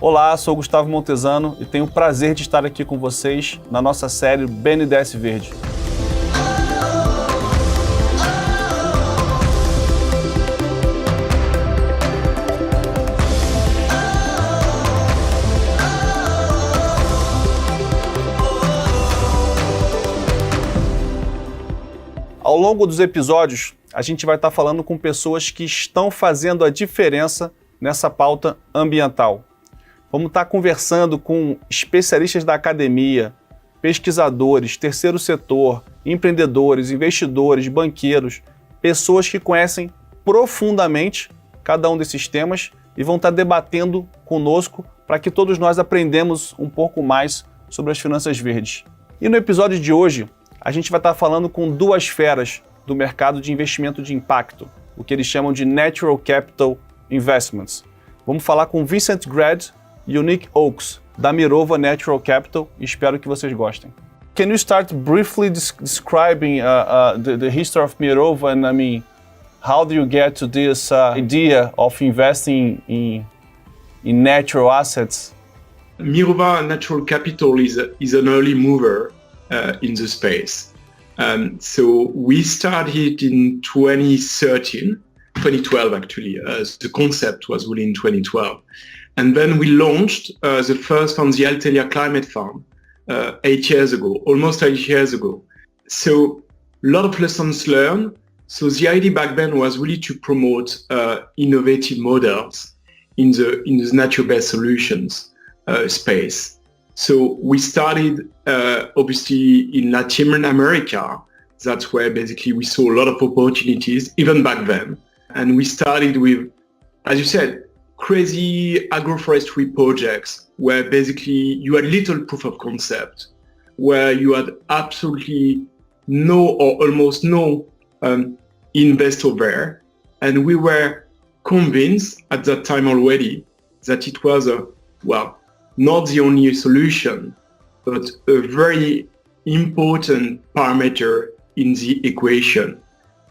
Olá, sou Gustavo Montesano e tenho o prazer de estar aqui com vocês na nossa série BNDES Verde. Ao longo dos episódios, a gente vai estar falando com pessoas que estão fazendo a diferença nessa pauta ambiental. Vamos estar conversando com especialistas da academia, pesquisadores, terceiro setor, empreendedores, investidores, banqueiros, pessoas que conhecem profundamente cada um desses temas e vão estar debatendo conosco para que todos nós aprendamos um pouco mais sobre as finanças verdes. E no episódio de hoje, a gente vai estar falando com duas feras do mercado de investimento de impacto, o que eles chamam de Natural Capital Investments. Vamos falar com Vincent Grad e Nick Oakes, da Mirova Natural Capital, e espero que vocês gostem. Can you start briefly describing the history of Mirova and how do you get to this idea of investing in natural assets? Mirova Natural Capital is an early mover in the space. So we started in 2012 actually. The concept was really in 2012. And then we launched the first fund, the Altelia Climate Fund, 8 years ago, almost 8 years ago. So a lot of lessons learned. So the idea back then was really to promote innovative models in the nature-based solutions space. So we started obviously in Latin America. That's where basically we saw a lot of opportunities even back then. And we started with, as you said, crazy agroforestry projects where basically you had little proof of concept, where you had absolutely no or almost no investor there. And we were convinced at that time already that it was not the only solution, but a very important parameter in the equation.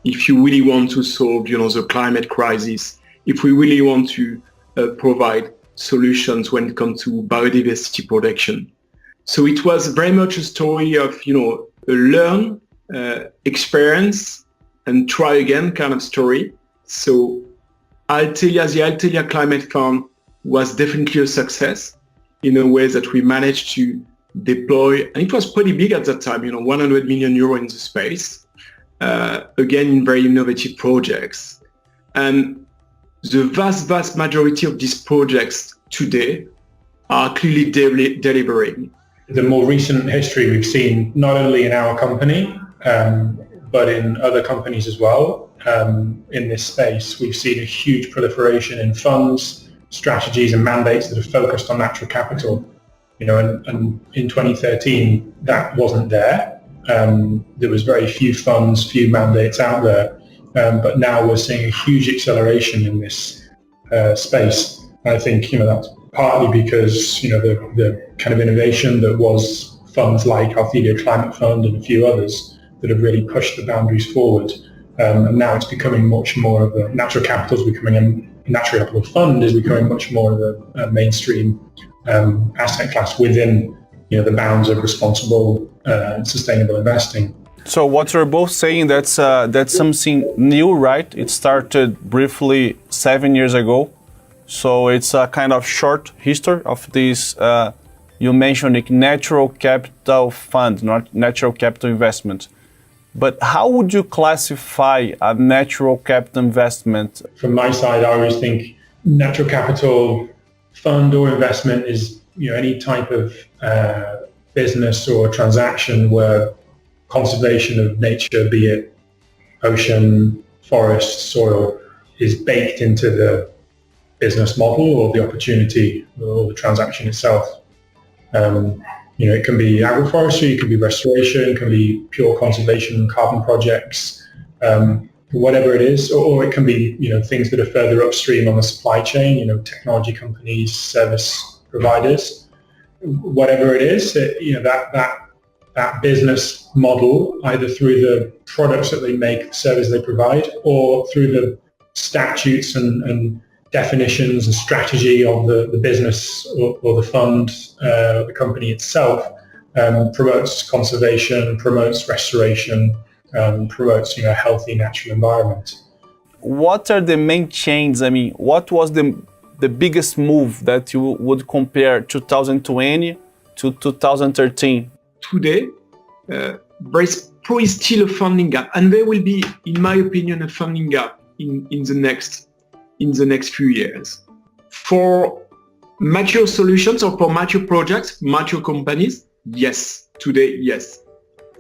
If you really want to solve, the climate crisis, if we really want to provide solutions when it comes to biodiversity protection. So it was very much a story of, a learn, experience, and try again kind of story. So the Altelia Climate Fund was definitely a success in a way that we managed to deploy, and it was pretty big at that time, 100 million euro in the space, again in very innovative projects. And the vast majority of these projects today are clearly delivering. The more recent history we've seen, not only in our company, but in other companies as well, in this space, we've seen a huge proliferation in funds, strategies and mandates that are focused on natural capital. And in 2013, that wasn't there. There was very few funds, few mandates out there. But now we're seeing a huge acceleration in this space. And I think, that's partly because, the kind of innovation that was funds like Altelia Climate Fund and a few others that have really pushed the boundaries forward. And now it's becoming much more of a natural capital is becoming a natural capital fund is becoming much more of a mainstream asset class within the bounds of responsible and sustainable investing. So what you're both saying, that's something new, right? It started briefly 7 years ago. So it's a kind of short history of this, you mentioned it, natural capital fund, not natural capital investment. But how would you classify a natural capital investment? From my side, I always think natural capital fund or investment is any type of business or transaction where conservation of nature, be it ocean, forest, soil, is baked into the business model or the opportunity or the transaction itself. It can be agroforestry, it can be restoration, it can be pure conservation, carbon projects, whatever it is, or it can be, things that are further upstream on the supply chain, technology companies, service providers, whatever it is, that business model, either through the products that they make, the service they provide, or through the statutes and definitions and strategy of the business or the fund, the company itself, promotes conservation, promotes restoration, promotes healthy natural environment. What are the main changes? I mean, what was the biggest move that you would compare 2020 to 2013? Today, there is probably still a funding gap, and there will be, in my opinion, a funding gap in the next few years. For mature solutions or for mature projects, mature companies, yes. Today, yes.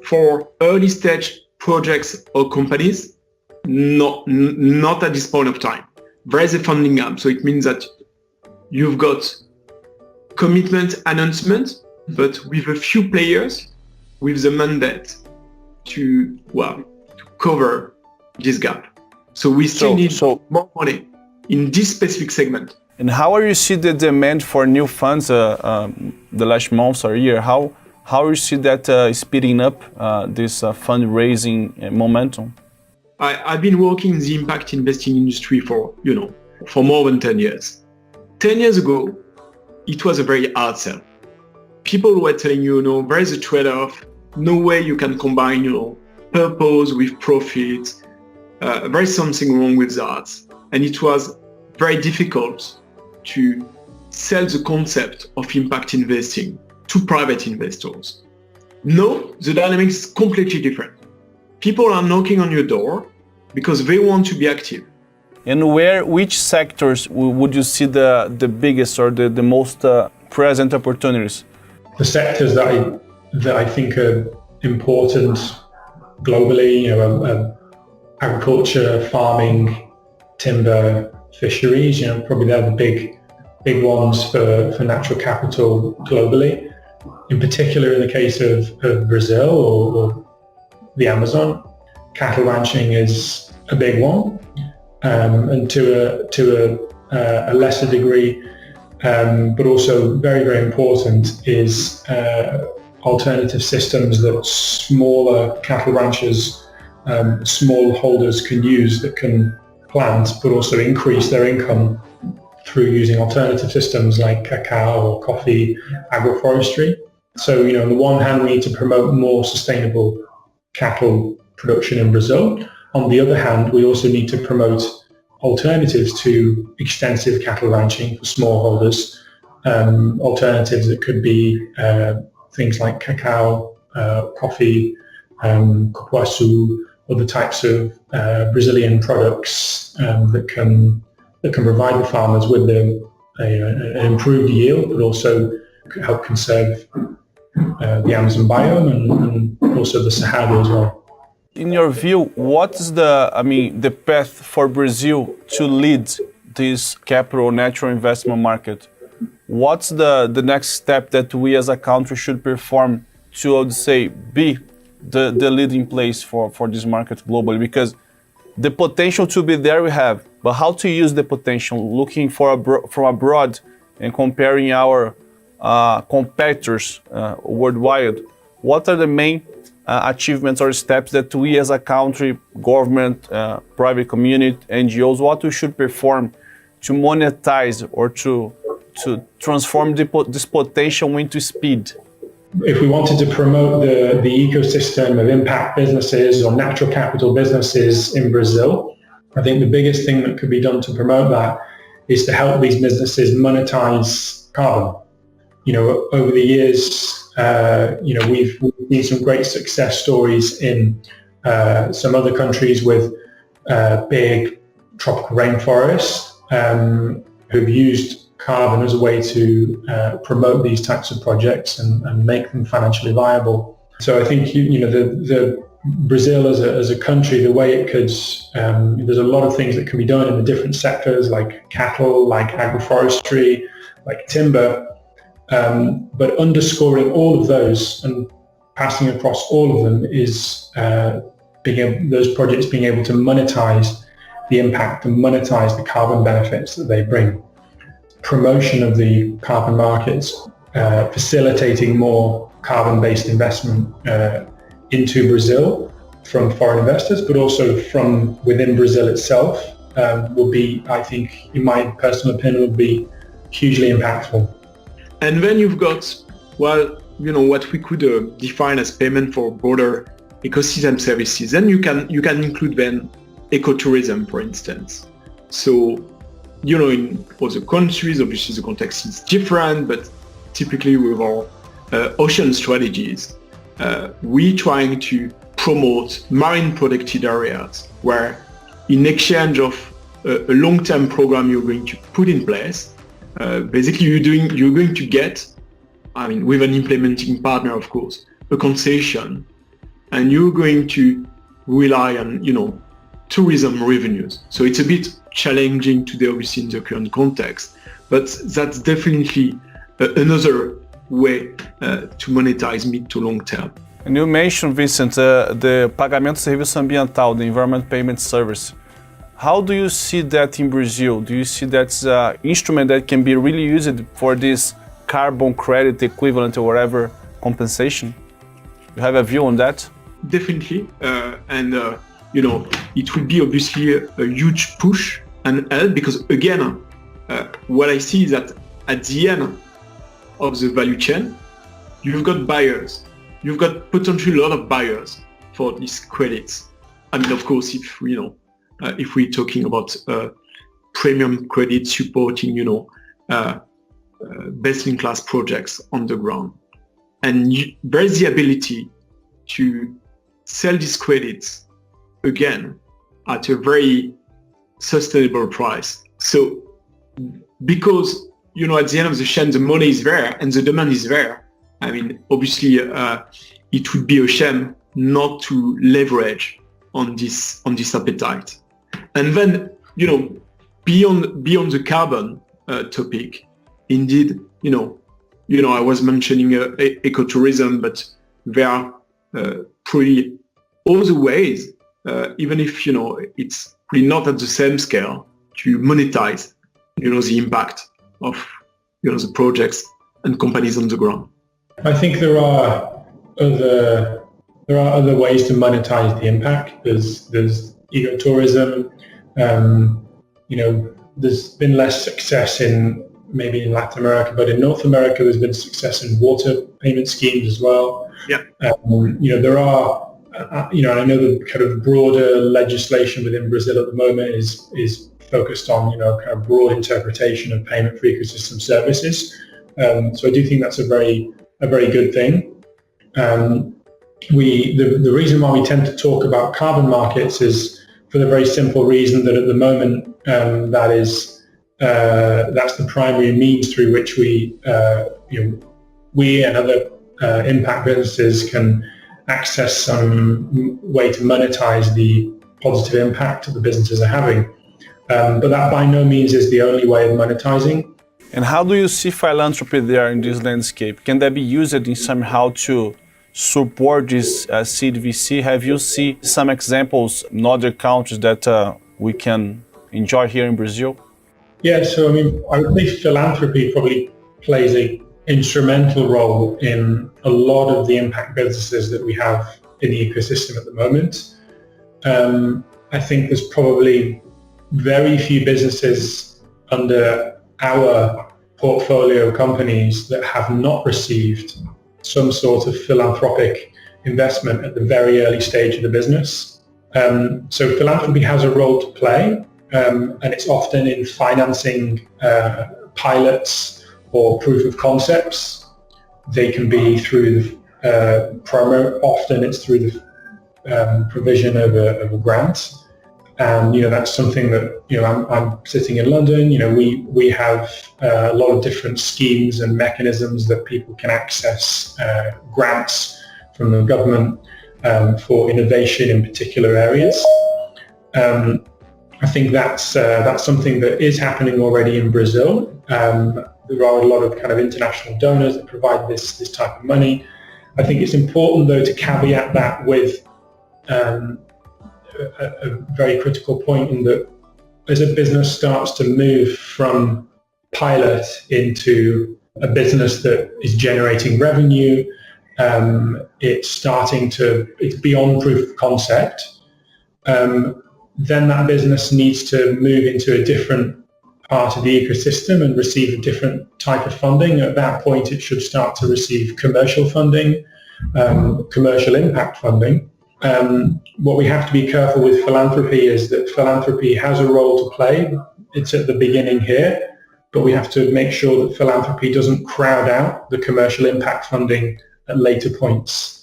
For early stage projects or companies, not at this point of time. There is a funding gap, so it means that you've got commitment announcement, but with a few players with the mandate to cover this gap. So we still need more money in this specific segment. And how are you see the demand for new funds the last months or year? How you see that speeding up this fundraising momentum? I've been working in the impact investing industry for more than 10 years. 10 years ago, it was a very hard sell. People were telling you, there is a trade-off. No way you can combine, purpose with profit. There is something wrong with that. And it was very difficult to sell the concept of impact investing to private investors. Now, the dynamic is completely different. People are knocking on your door because they want to be active. And which sectors would you see the biggest or the most present opportunities? The sectors that I think are important globally, agriculture, farming, timber, fisheries, probably they're the big ones for natural capital globally. In particular, in the case of Brazil or the Amazon, cattle ranching is a big one, and to a lesser degree, but also very, very important is alternative systems that smaller cattle ranchers, smallholders can use that can plant, but also increase their income through using alternative systems like cacao or coffee, agroforestry. So, on the one hand, we need to promote more sustainable cattle production in Brazil. On the other hand, we also need to promote alternatives to extensive cattle ranching for smallholders, alternatives that could be things like cacao, coffee, cupuaçu, other types of Brazilian products that can provide the farmers with an improved yield, but also help conserve the Amazon biome and also the Sahara as well. In your view, what is the path for Brazil to lead this capital natural investment market? What's the next step that we as a country should perform to, I would say, be the leading place for this market globally? Because the potential to be there we have, but how to use the potential, looking from abroad and comparing our competitors worldwide, what are the main achievements or steps that we as a country, government, private community, NGOs, what we should perform to monetize or to transform this potential into speed? If we wanted to promote the ecosystem of impact businesses or natural capital businesses in Brazil, I think the biggest thing that could be done to promote that is to help these businesses monetize carbon. Over the years, we've seen some great success stories in some other countries with big tropical rainforests who've used carbon as a way to promote these types of projects and make them financially viable. So I think the Brazil as a country, the way it could, there's a lot of things that can be done in the different sectors like cattle, like agroforestry, like timber. But underscoring all of those and passing across all of them is those projects being able to monetize the impact and monetize the carbon benefits that they bring. Promotion of the carbon markets, facilitating more carbon-based investment into Brazil from foreign investors, but also from within Brazil itself, would be, I think, in my personal opinion, would be hugely impactful. And then you've got, well, what we could define as payment for broader ecosystem services. Then you can include then ecotourism, for instance. So, in other countries, obviously the context is different, but typically with our ocean strategies, we trying to promote marine protected areas where, in exchange of a long-term program you're going to put in place, basically you're going to get, with an implementing partner, of course, a concession, and you're going to rely on, tourism revenues. So it's a bit challenging today, obviously, in the current context, but that's definitely another way to monetize mid to long term. And you mentioned, Vincent, the pagamento de serviço ambiental, the environment payment service. How do you see that in Brazil? Do you see that's an instrument that can be really used for this carbon credit equivalent or whatever compensation? You have a view on that? Definitely, and it would be obviously a huge push and help, because again, what I see is that at the end of the value chain, you've got buyers. You've got potentially a lot of buyers for these credits. Of course, if we're talking about premium credit supporting, best-in-class projects on the ground, and there's the ability to sell these credits again at a very sustainable price. So, because at the end of the chain, the money is there and the demand is there. Obviously, it would be a shame not to leverage on this appetite. And then, beyond the carbon topic, indeed, I was mentioning ecotourism, but there are pretty other ways, even if it's pretty not at the same scale, to monetize, the impact of the projects and companies on the ground. I think there are other ways to monetize the impact. There's ecotourism. There's been less success maybe in Latin America, but in North America there's been success in water payment schemes as well. Yeah. There are. I know the kind of broader legislation within Brazil at the moment is focused on kind of broad interpretation of payment for ecosystem services. So I do think that's a very good thing. The reason why we tend to talk about carbon markets is for the very simple reason that at the moment that's the primary means through which we and other impact businesses can access some way to monetize the positive impact that the businesses are having. But that by no means is the only way of monetizing. And how do you see philanthropy there in this landscape? Can that be used in somehow to support this seed VC? Have you seen some examples in other countries that we can enjoy here in Brazil? Yeah, so I would say philanthropy probably plays an instrumental role in a lot of the impact businesses that we have in the ecosystem at the moment. I think there's probably very few businesses under our portfolio companies that have not received some sort of philanthropic investment at the very early stage of the business. So philanthropy has a role to play, and it's often in financing pilots or proof of concepts. They can be through often it's through the provision of a grant. And that's something that I'm sitting in London. We have a lot of different schemes and mechanisms that people can access grants from the government for innovation in particular areas. I think that's something that is happening already in Brazil. There are a lot of kind of international donors that provide this type of money. I think it's important though to caveat that with a very critical point in that as a business starts to move from pilot into a business that is generating revenue, it's beyond proof of concept. then that business needs to move into a different part of the ecosystem and receive a different type of funding. At that point, it should start to receive commercial funding, commercial impact funding. What we have to be careful with philanthropy is that philanthropy has a role to play. It's at the beginning here, but we have to make sure that philanthropy doesn't crowd out the commercial impact funding at later points.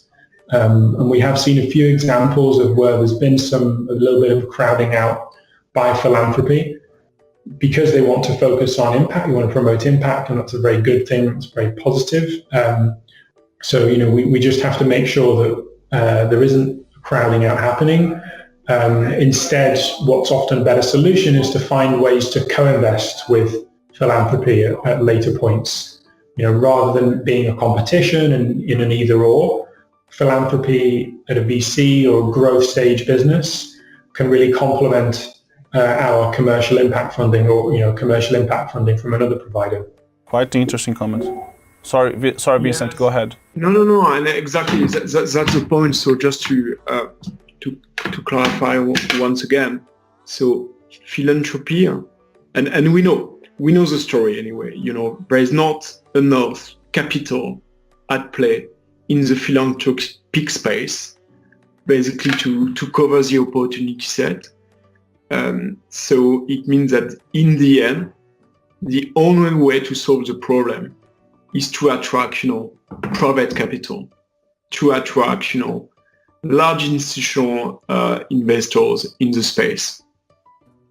And we have seen a few examples of where there's been a little bit of crowding out by philanthropy because they want to focus on impact. You want to promote impact, and that's a very good thing. It's very positive. So, we just have to make sure that there isn't crowding out happening. Instead, what's often a better solution is to find ways to co-invest with philanthropy at later points. Rather than being a competition and in an either-or, philanthropy at a VC or growth stage business can really complement our commercial impact funding or commercial impact funding from another provider. Quite interesting comment. Sorry, Vincent, Yes. go ahead. No, and exactly that's the point. So just to clarify once again, so philanthropy, and we know the story anyway. There is not enough capital at play in the philanthropic space, basically to cover the opportunity set. So it means that in the end, the only way to solve the problem is to attract, private capital, to attract, large institutional investors in the space.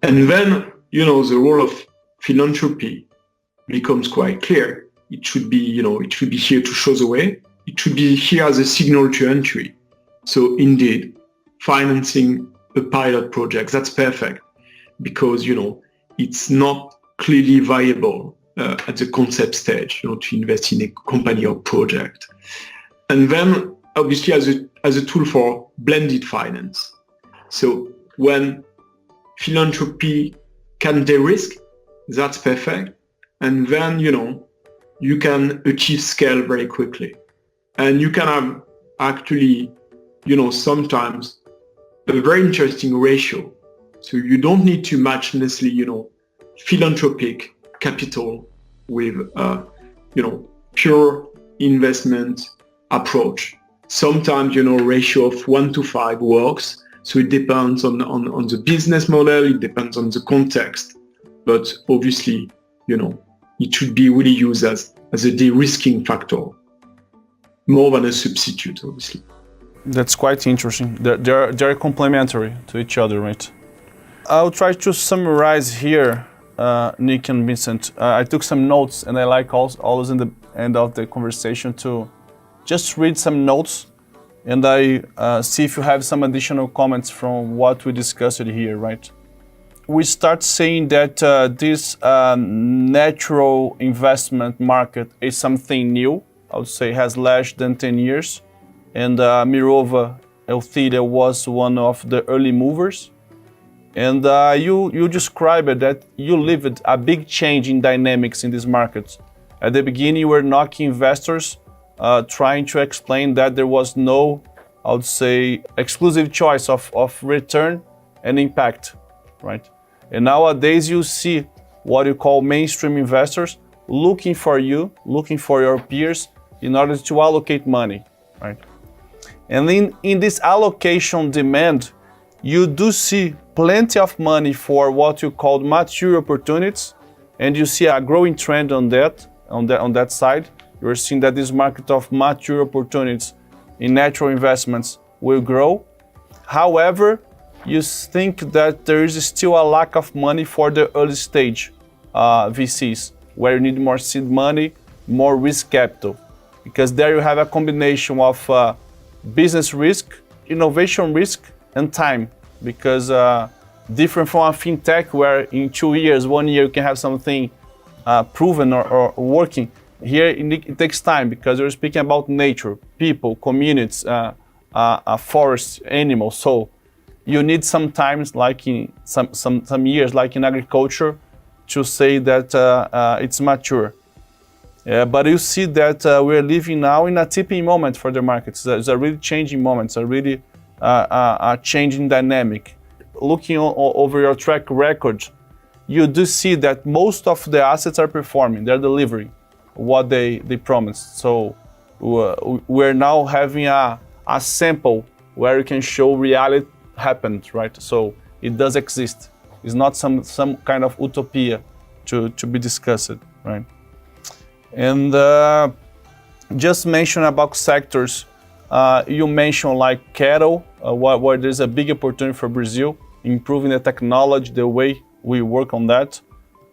And then, the role of philanthropy becomes quite clear. It should be here to show the way. It should be here as a signal to entry. So indeed, financing a pilot project, that's perfect because, it's not clearly viable at the concept stage, to invest in a company or project. And then obviously as a tool for blended finance. So when philanthropy can de-risk, that's perfect. And then, you can achieve scale very quickly. And you can have actually, sometimes a very interesting ratio. So you don't need to match necessarily, philanthropic capital with, pure investment approach. Sometimes, ratio of 1-5 works. So it depends on the business model. It depends on the context. But obviously, it should be really used as a de-risking factor, more than a substitute, obviously. That's quite interesting. They're complementary to each other, right? I'll try to summarize here, Nick and Vincent. I took some notes, and I like always in the end of the conversation to just read some notes, and I see if you have some additional comments from what we discussed here, right? We start saying that this natural investment market is something new. I would say has less than 10 years. And Mirova Elthida was one of the early movers. And you described that you lived a big change in dynamics in this market. At the beginning, you were knocking investors, trying to explain that there was no, I would say, exclusive choice of return and impact, right? And nowadays, you see what you call mainstream investors looking for you, looking for your peers in order to allocate money, right? And in this allocation demand, you do see plenty of money for what you call mature opportunities, and you see a growing trend on that side. You're seeing that this market of mature opportunities in natural investments will grow. However, you think that there is still a lack of money for the early stage VCs, where you need more seed money, more risk capital, because there you have a combination of business risk, innovation risk, and time, because different from a fintech where in 2 years, 1 year, you can have something proven or working. Here it takes time because you're speaking about nature, people, communities, forests, animals. So you need some times, like in some years, like in agriculture, to say that it's mature. But you see that we're living now in a tipping moment for the markets. It's a really changing moment. It's a really changing dynamic. looking over your track record, you do see that most of the assets are performing, they're delivering what they promised. So we're now having a sample where you can show reality happened, right? So it does exist. It's not some kind of utopia to be discussed, right? And just mention about sectors. You mentioned like cattle, where there's a big opportunity for Brazil, improving the technology, the way we work on that.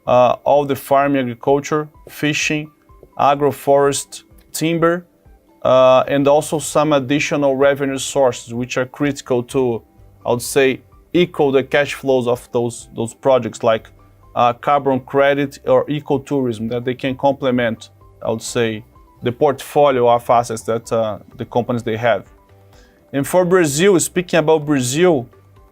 All the farming, agriculture, fishing, agroforest, timber, and also some additional revenue sources, which are critical to, I would say, equal the cash flows of those projects, like carbon credit or ecotourism, that they can complement, I would say, the portfolio of assets that the companies they have. And for Brazil, speaking about Brazil,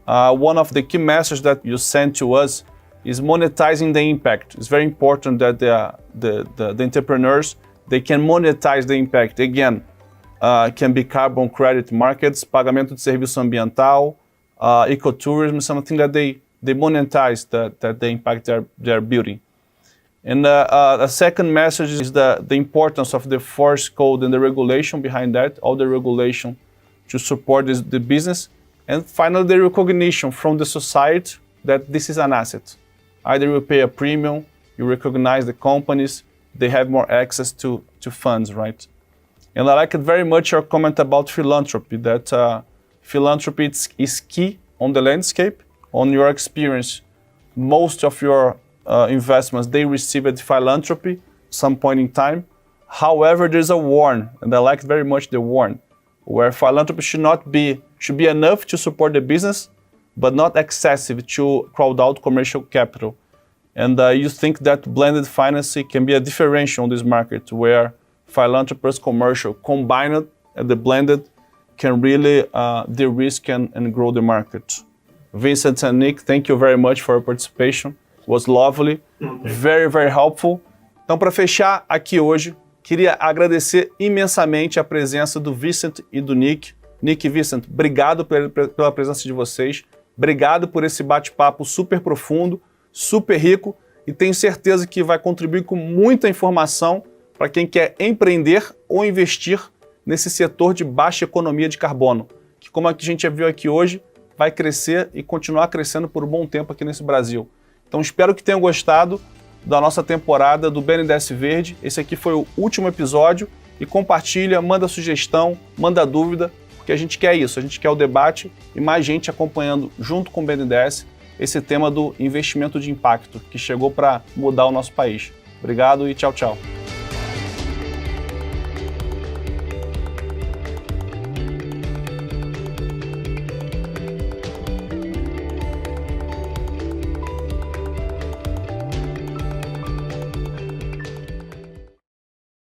one of the key messages that you sent to us is monetizing the impact. It's very important that the entrepreneurs, they can monetize the impact. Again, can be carbon credit markets, pagamento de serviço ambiental, ecotourism, something that they monetize that the impact they're building. And a second message is the importance of the forest code and the regulation behind that, all the regulation to support the business. And finally, the recognition from the society that this is an asset. Either you pay a premium, you recognize the companies, they have more access to funds, right? And I like it very much your comment about philanthropy, that philanthropy is key on the landscape. On your experience, most of your investments, they received philanthropy some point in time. However, there's a warn, and I like very much the warn, where philanthropy should be enough to support the business, but not excessive to crowd out commercial capital. And you think that blended financing can be a differential on this market, where philanthropy plus commercial combined and the blended can really de-risk and grow the market. Vincent and Nick, thank you very much for your participation. It was lovely, very, very helpful. Então, para fechar aqui hoje, queria agradecer imensamente a presença do Vincent e do Nick. Nick e Vincent, obrigado pela presença de vocês. Obrigado por esse bate-papo super profundo, super rico, e tenho certeza que vai contribuir com muita informação para quem quer empreender ou investir nesse setor de baixa economia de carbono, que, como a gente já viu aqui hoje, vai crescer e continuar crescendo por um bom tempo aqui nesse Brasil. Então espero que tenham gostado da nossa temporada do BNDES Verde. Esse aqui foi o último episódio, e compartilha, manda sugestão, manda dúvida, porque a gente quer isso, a gente quer o debate e mais gente acompanhando junto com o BNDES esse tema do investimento de impacto, que chegou para mudar o nosso país. Obrigado e tchau, tchau.